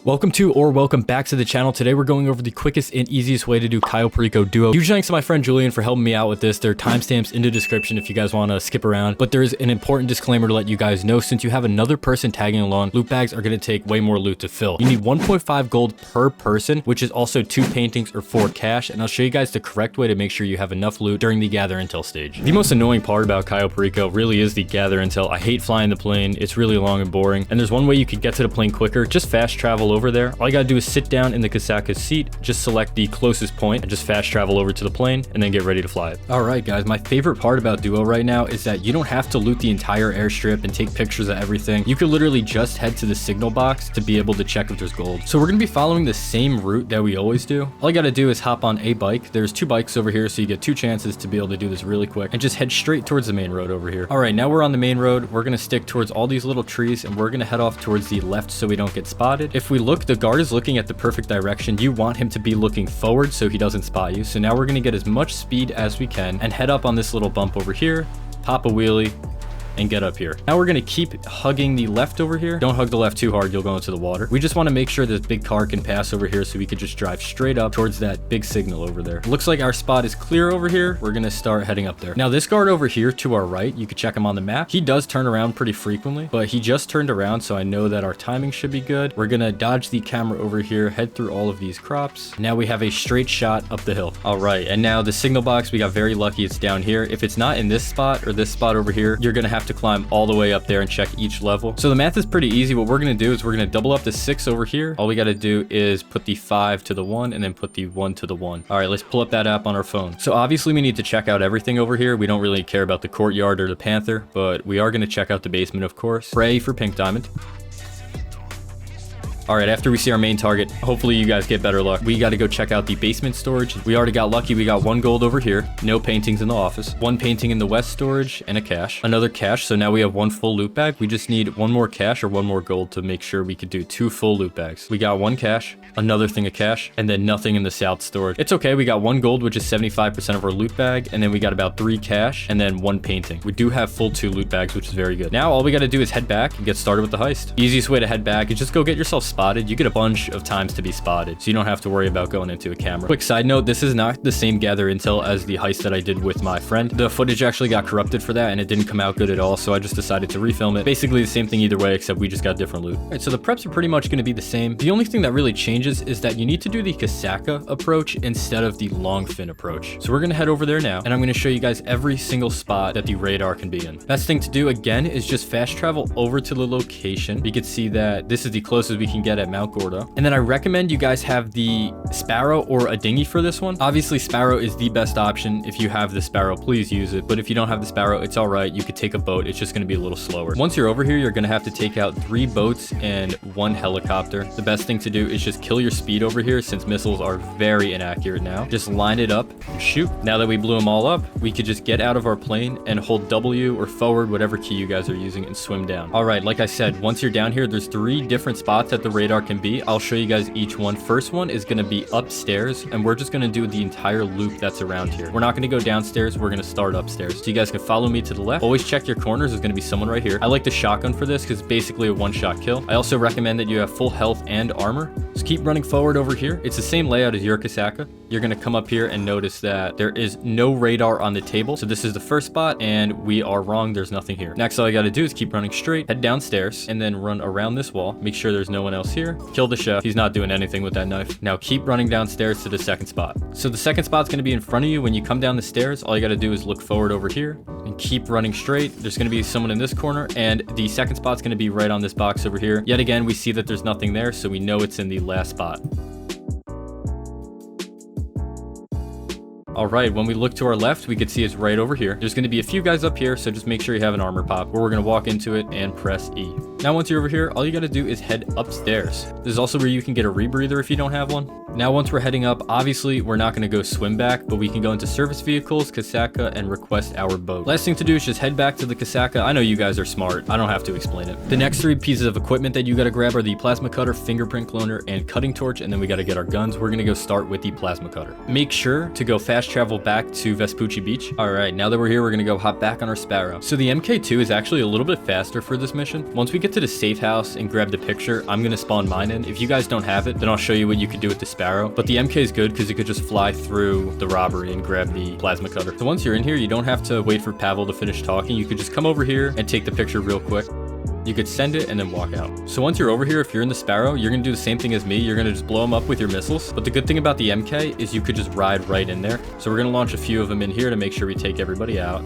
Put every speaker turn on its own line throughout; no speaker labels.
Welcome back to the channel. Today we're going over the quickest and easiest way to do Cayo Perico duo. Huge thanks to my friend Julian for helping me out with this. There are timestamps in the description if you guys want to skip around, but there's an important disclaimer to let you guys know. Since you have another person tagging along, loot bags are going to take way more loot to fill. You need 1.5 gold per person, which is also 2 paintings or 4 cash, and I'll show you guys the correct way to make sure you have enough loot during the gather intel stage. The most annoying part about Cayo Perico really is the gather intel. I hate flying the plane. It's really long and boring, and there's one way you could get to the plane quicker. Just fast travel over there. All you gotta do is sit down in the Kosatka seat, just select the closest point and just fast travel over to the plane and then get ready to fly it. All right, guys, my favorite part about Duo right now is that you don't have to loot the entire airstrip and take pictures of everything. You could literally just head to the signal box to be able to check if there's gold. So we're gonna be following the same route that we always do. All you gotta do is hop on a bike. There's 2 bikes over here, so you get 2 chances to be able to do this really quick, and just head straight towards the main road over here. All right, now we're on the main road. We're gonna stick towards all these little trees, and we're gonna head off towards the left so we don't get spotted. If we look, the guard is looking at the perfect direction. You want him to be looking forward so he doesn't spot you. So now we're going to get as much speed as we can and head up on this little bump over here, pop a wheelie, and get up here. Now we're going to keep hugging the left over here. Don't hug the left too hard, you'll go into the water. We just want to make sure this big car can pass over here so we could just drive straight up towards that big signal over there. Looks like our spot is clear over here. We're going to start heading up there. Now this guard over here to our right, you could check him on the map. He does turn around pretty frequently, but he just turned around, so I know that our timing should be good. We're going to dodge the camera over here, head through all of these crops. Now we have a straight shot up the hill. All right, and now the signal box, we got very lucky it's down here. If it's not in this spot or this spot over here, you're going to have to climb all the way up there and check each level. So the math is pretty easy. What we're going to do is we're going to double up the 6 over here. All we got to do is put the 5 to the 1 and then put the 1 to the 1. All right, let's pull up that app on our phone. So obviously we need to check out everything over here. We don't really care about the courtyard or the panther, but we are going to check out the basement, of course. Pray for pink diamond. All right, after we see our main target, hopefully you guys get better luck. We got to go check out the basement storage. We already got lucky. We got 1 gold over here. No paintings in the office. 1 painting in the west storage and a cash. Another cash. So now we have 1 full loot bag. We just need 1 more cash or 1 more gold to make sure we could do 2 full loot bags. We got 1 cash, another thing of cash, and then nothing in the south storage. It's okay. We got 1 gold, which is 75% of our loot bag. And then we got about 3 cash and then 1 painting. We do have full 2 loot bags, which is very good. Now all we got to do is head back and get started with the heist. Easiest way to head back is just go get yourself spotted. You get a bunch of times to be spotted, so you don't have to worry about going into a camera. Quick side note, this is not the same gather intel as the heist that I did with my friend. The footage actually got corrupted for that and it didn't come out good at all, so I just decided to refilm it. Basically the same thing either way, except we just got different loot. All right, so the preps are pretty much going to be the same. The only thing that really changes is that you need to do the Kosatka approach instead of the long fin approach. So we're going to head over there now, and I'm going to show you guys every single spot that the radar can be in. Best thing to do again is just fast travel over to the location. You can see that this is the closest we can get at Mount Gorda. And then I recommend you guys have the Sparrow or a dinghy for this one. Obviously Sparrow is the best option. If you have the Sparrow, please use it, but if you don't have the Sparrow, it's all right. You could take a boat. It's just going to be a little slower. Once you're over here, you're going to have to take out 3 boats and 1 helicopter. The best thing to do is just kill your speed over here, since missiles are very inaccurate now. Just line it up and shoot. Now that we blew them all up, we could just get out of our plane and hold W or forward, whatever key you guys are using, and swim down. All right, like I said, once you're down here, there's 3 different spots that the radar can be. I'll show you guys each one. First one is going to be upstairs, and we're just going to do the entire loop that's around here. We're not going to go downstairs. We're going to start upstairs. So you guys can follow me to the left. Always check your corners. There's going to be someone right here. I like the shotgun for this because it's basically a 1-shot kill. I also recommend that you have full health and armor. Just keep running forward over here. It's the same layout as your Kosatka. You're going to come up here and notice that there is no radar on the table. So this is the first spot, and we are wrong. There's nothing here. Next, all I got to do is keep running straight, head downstairs, and then run around this wall. Make sure there's no one else here. Kill the chef. He's not doing anything with that knife. Now keep running downstairs to the second spot. So the second spot's going to be in front of you. When you come down the stairs, all you got to do is look forward over here and keep running straight. There's going to be someone in this corner, and the second spot's going to be right on this box over here. Yet again, we see that there's nothing there, so we know it's in the last spot. All right, when we look to our left, we can see it's right over here. There's going to be a few guys up here, so just make sure you have an armor pop, or we're going to walk into it and press E. Now, once you're over here, all you got to do is head upstairs. This is also where you can get a rebreather if you don't have one. Now, once we're heading up, obviously, we're not going to go swim back, but we can go into service vehicles, Kosatka, and request our boat. Last thing to do is just head back to the Kosatka. I know you guys are smart. I don't have to explain it. The next 3 pieces of equipment that you got to grab are the plasma cutter, fingerprint cloner, and cutting torch, and then we got to get our guns. We're going to go start with the plasma cutter. Make sure to go fast travel back to Vespucci Beach. All right, now that we're here, we're going to go hop back on our Sparrow. So the MK2 is actually a little bit faster for this mission. Once we get to the safe house and grab the picture, I'm gonna spawn mine in. If you guys don't have it, then I'll show you what you could do with the Sparrow. But the MK is good because you could just fly through the robbery and grab the plasma cutter. So once you're in here, you don't have to wait for Pavel to finish talking. You could just come over here and take the picture real quick. You could send it and then walk out. So once you're over here, if you're in the Sparrow, you're gonna do the same thing as me. You're gonna just blow them up with your missiles. But the good thing about the MK is you could just ride right in there. So we're gonna launch a few of them in here to make sure we take everybody out.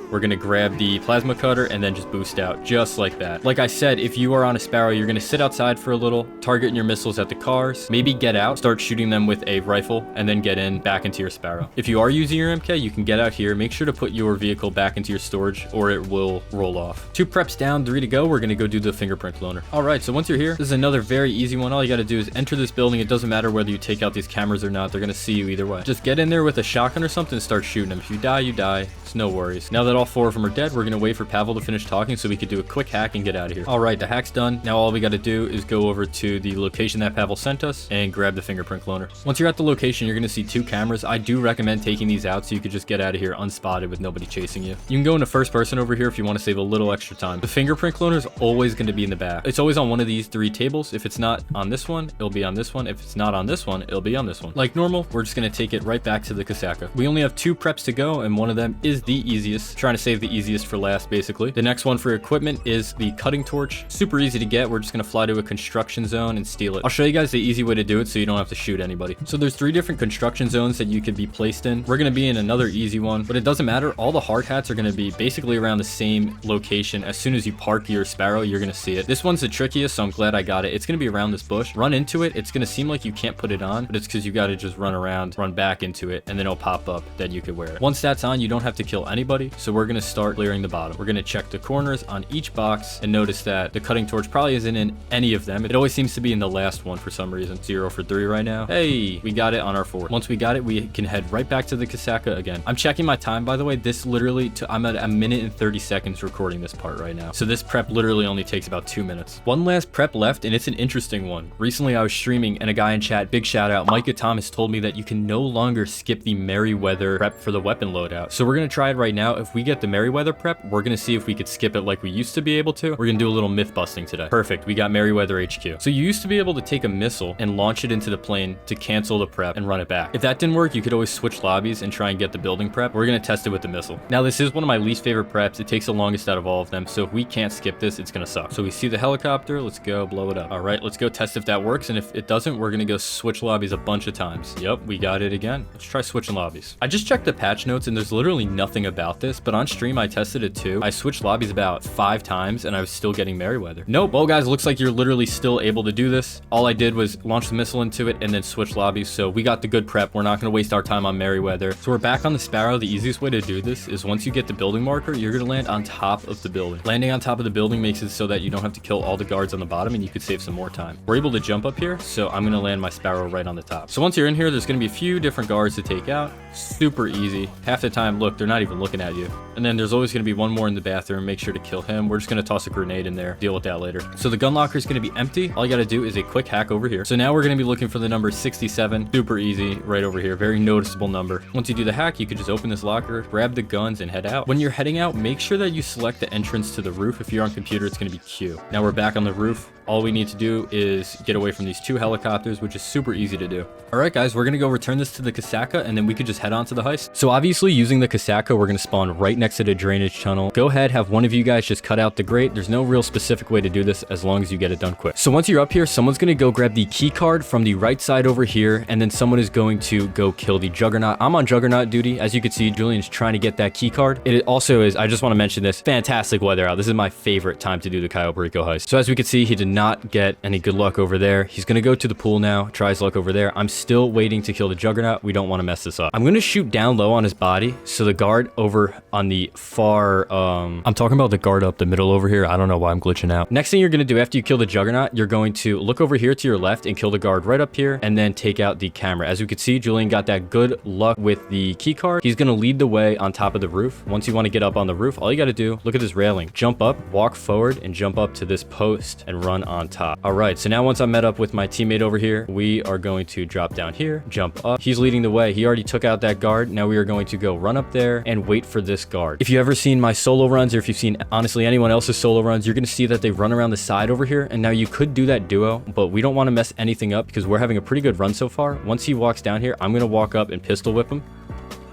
We're gonna grab the plasma cutter and then just boost out just like that. Like I said, if you are on a Sparrow, you're gonna sit outside for a little, targeting your missiles at the cars, maybe get out, start shooting them with a rifle, and then get in back into your Sparrow. If you are using your MK, you can get out here. Make sure to put your vehicle back into your storage or it will roll off. 2 preps down, 3 to go. We're gonna go do the fingerprint cloner. All right, so once you're here, this is another very easy one. All you gotta do is enter this building. It doesn't matter whether you take out these cameras or not. They're gonna see you either way. Just get in there with a shotgun or something and start shooting them. If you die, you die. It's no worries. Now that all 4 of them are dead, we're gonna wait for Pavel to finish talking so we could do a quick hack and get out of here. All right, the hack's done. Now all we got to do is go over to the location that Pavel sent us and grab the fingerprint cloner. Once you're at the location, you're going to see 2 cameras. I do recommend taking these out so you could just get out of here unspotted with nobody chasing you. You can go into first person over here if you want to save a little extra time. The fingerprint cloner is always going to be in the back. It's always on one of these 3 tables. If it's not on this one, it'll be on this one. If it's not on this one, it'll be on this one. Like normal, we're just going to take it right back to the Kosatka. We only have 2 preps to go and one of them is the easiest. Trying to save the easiest for last, basically. The next one for equipment is the cutting torch. Super easy to get. We're just going to fly to a construction zone and steal it. I'll show you guys the easy way to do it so you don't have to shoot anybody. So there's 3 different construction zones that you could be placed in. We're going to be in another easy one, but it doesn't matter. All the hard hats are going to be basically around the same location. As soon as you park your Sparrow, you're going to see it. This one's the trickiest, so I'm glad I got it. It's going to be around this bush. Run into it. It's going to seem like you can't put it on, but it's because you got to just run around, run back into it, and then it'll pop up. Then you could wear it. Once that's on, you don't have to kill anybody. So we're going to start clearing the bottom. We're going to check the corners on each box and notice that the cutting torch probably isn't in any of them. It always seems to be in the last one for some reason. 0 for 3 right now. Hey, we got it on our 4th. Once we got it, we can head right back to the Kosatka again. I'm checking my time, by the way. This literally, I'm at 1 minute and 30 seconds recording this part right now. So this prep literally only takes about 2 minutes. One last prep left, and it's an interesting one. Recently, I was streaming, and a guy in chat, big shout out, Micah Thomas, told me that you can no longer skip the Merryweather prep for the weapon loadout. So we're going to try it right now. If we get the Merryweather prep, we're going to see if we could skip it like we used to be able to. We're gonna do a little myth busting today. Perfect, we got Merryweather HQ. So you used to be able to take a missile and launch it into the plane to cancel the prep and run it back. If that didn't work, you could always switch lobbies and try and get the building prep. We're gonna test it with the missile. Now this is one of my least favorite preps. It takes the longest out of all of them. So if we can't skip this, it's gonna suck. So we see the helicopter, let's go blow it up. All right, let's go test if that works. And if it doesn't, we're gonna go switch lobbies a bunch of times. Yep, we got it again. Let's try switching lobbies. I just checked the patch notes and there's literally nothing about this, but on stream I tested it too. I switched lobbies about 5 times and I was still getting Merryweather. Nope. Well guys, looks like you're literally still able to do this. All I did was launch the missile into it and then switch lobbies. So we got the good prep. We're not going to waste our time on Merryweather. So we're back on the Sparrow. The easiest way to do this is once you get the building marker, you're going to land on top of the building. Landing on top of the building makes it so that you don't have to kill all the guards on the bottom and you could save some more time. We're able to jump up here, so I'm going to land my Sparrow right on the top. So once you're in here, there's going to be a few different guards to take out. Super easy. Half the time, look, they're not even looking at you. And then there's always going to be one more in the bathroom. Make sure to kill him. We're just going to toss a grenade in there. Deal with that later. So the gun locker is going to be empty. All you got to do is a quick hack over here. So now we're going to be looking for the number 67. Super easy right over here. Very noticeable number. Once you do the hack, you could just open this locker, grab the guns and head out. When you're heading out, make sure that you select the entrance to the roof. If you're on computer, it's going to be Q. Now we're back on the roof. All we need to do is get away from these 2 helicopters, which is super easy to do. All right, guys, we're going to go return this to the Kosatka, and then we could just head on to the heist. So obviously, using the Kosatka, we're going to spawn right next to the drainage tunnel. Go ahead, have one of you guys just cut out the grate. There's no real specific way to do this as long as you get it done quick. So once you're up here, someone's going to go grab the key card from the right side over here, and then someone is going to go kill the Juggernaut. I'm on Juggernaut duty. As you can see, Julian's trying to get that key card. It also is, I just want to mention this, fantastic weather out. This is my favorite time to do the Cayo Perico Heist. So as we can see, he did not get any good luck over there. He's going to go to the pool now, try his luck over there. I'm still waiting to kill the Juggernaut. We don't want to mess this up. I'm going to shoot down low on his body. So the guard over on the far, I'm talking about the guard up the middle over here. I don't know why I'm glitching out. Next thing you're going to do after you kill the Juggernaut, you're going to look over here to your left and kill the guard right up here and then take out the camera. As you can see, Julian got that good luck with the key card. He's going to lead the way on top of the roof. Once you want to get up on the roof, all you got to do, look at this railing, jump up, walk forward and jump up to this post and run on top. All right. So now once I'm met up with my teammate over here, we are going to drop down here, jump up. He's leading the way. He already took out out that guard. Now we are going to go run up there and wait for this guard. If you've ever seen my solo runs, or if you've seen honestly anyone else's solo runs, you're going to see that they run around the side over here. And now you could do that duo, but we don't want to mess anything up because we're having a pretty good run so far. Once he walks down here, I'm going to walk up and pistol whip him.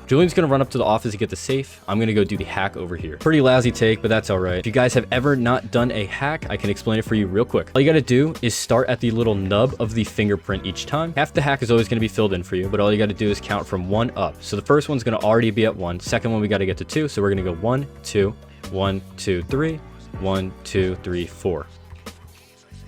Julian's going to run up to the office to get the safe. I'm going to go do the hack over here. Pretty lousy take, but that's all right. If you guys have ever not done a hack, I can explain it for you real quick. All you got to do is start at the little nub of the fingerprint each time. Half the hack is always going to be filled in for you, but all you got to do is count from 1 up. So the first one's going to already be at 1. Second one, we got to get to 2. So we're going to go 1, 2, 1, 2, 3, 1, 2, 3, 4.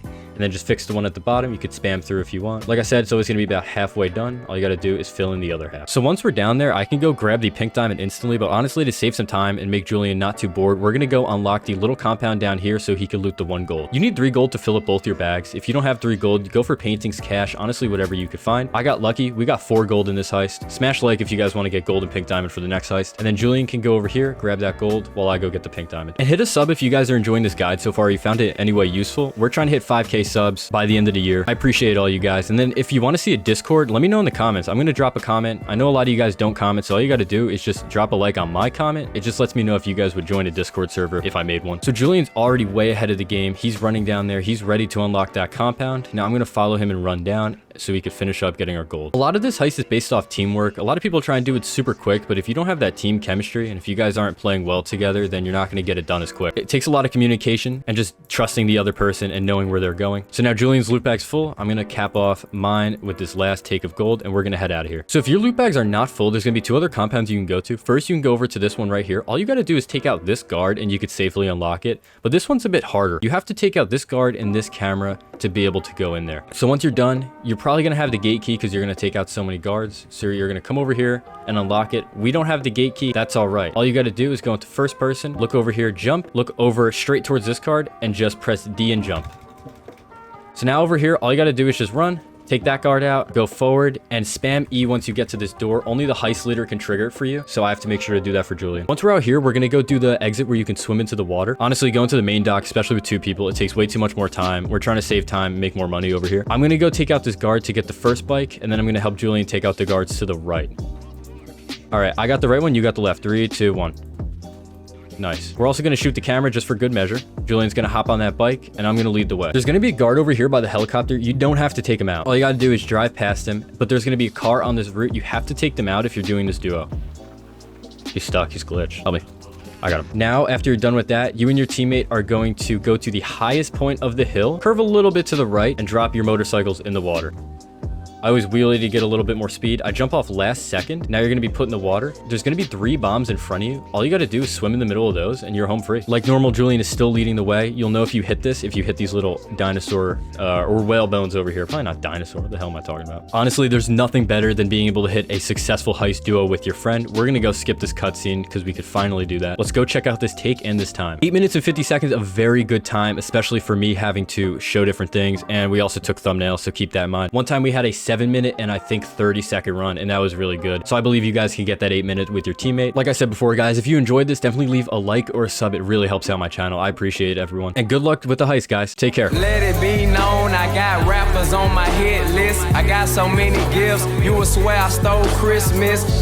And then just fix the one at the bottom. You could spam through if you want. Like I said, it's always going to be about halfway done. All you got to do is fill in the other half. So once we're down there, I can go grab the pink diamond instantly, but honestly, to save some time and make Julian not too bored, we're going to go unlock the little compound down here so he can loot the 1 gold. You need 3 gold to fill up both your bags. If you don't have 3 gold, go for paintings, cash, honestly, whatever you could find. I got lucky. We got 4 gold in this heist. Smash like if you guys want to get gold and pink diamond for the next heist. And then Julian can go over here, grab that gold while I go get the pink diamond. And hit a sub if you guys are enjoying this guide so far. You found it anyway useful. We're trying to hit 5K subs by the end of the year. I appreciate all you guys. And then if you want to see a Discord, let me know in the comments. I'm going to drop a comment. I know a lot of you guys don't comment, so all you got to do is just drop a like on my comment. It just lets me know if you guys would join a Discord server if I made one. So Julian's already way ahead of the game. He's running down there. He's ready to unlock that compound. Now I'm going to follow him and run down so we could finish up getting our gold. A lot of this heist is based off teamwork. A lot of people try and do it super quick, but if you don't have that team chemistry and if you guys aren't playing well together, then you're not going to get it done as quick. It takes a lot of communication and just trusting the other person and knowing where they're going. So now Julian's loot bag's full. I'm going to cap off mine with this last take of gold and we're going to head out of here. So if your loot bags are not full, there's going to be 2 other compounds you can go to. First, you can go over to this one right here. All you got to do is take out this guard and you could safely unlock it. But this one's a bit harder. You have to take out this guard and this camera to be able to go in there. So once you're done, you're probably going to have the gate key because you're going to take out so many guards. So you're going to come over here and unlock it. We don't have the gate key. That's all right. All you got to do is go into first person, look over here, jump, look over straight towards this card and just press D and jump. So now over here, all you got to do is just run, take that guard out, go forward, and spam E once you get to this door. Only the heist leader can trigger it for you, so I have to make sure to do that for Julian. Once we're out here, we're going to go do the exit where you can swim into the water. Honestly, going to the main dock, especially with 2 people, it takes way too much more time. We're trying to save time and make more money over here. I'm going to go take out this guard to get the first bike, and then I'm going to help Julian take out the guards to the right. All right, I got the right one, you got the left. 3, 2, 1. Nice. We're also going to shoot the camera just for good measure. Julian's going to hop on that bike and I'm going to lead the way. There's going to be a guard over here by the helicopter. You don't have to take him out. All you got to do is drive past him, but there's going to be a car on this route. You have to take them out if you're doing this duo. He's stuck. He's glitched. Help me. I got him. Now, after you're done with that, you and your teammate are going to go to the highest point of the hill, curve a little bit to the right, and drop your motorcycles in the water. I always wheelie to get a little bit more speed. I jump off last second. Now you're going to be put in the water. There's going to be 3 bombs in front of you. All you got to do is swim in the middle of those and you're home free. Like normal, Julian is still leading the way. You'll know if you hit this, if you hit these little dinosaur or whale bones over here. Probably not dinosaur. What the hell am I talking about? Honestly, there's nothing better than being able to hit a successful heist duo with your friend. We're going to go skip this cutscene because we could finally do that. Let's go check out this take and this time. 8 minutes and 50 seconds, a very good time, especially for me having to show different things. And we also took thumbnails, so keep that in mind. One time we had a 7-minute and I think 30-second run, and that was really good. So I believe you guys can get that 8-minute with your teammate. Like I said before, guys, if you enjoyed this, definitely leave a like or a sub. It really helps out my channel. I appreciate it, everyone. And good luck with the heist, guys. Take care.
Let it be known, I got rappers on my hit list. I got so many gifts, you would swear I stole Christmas.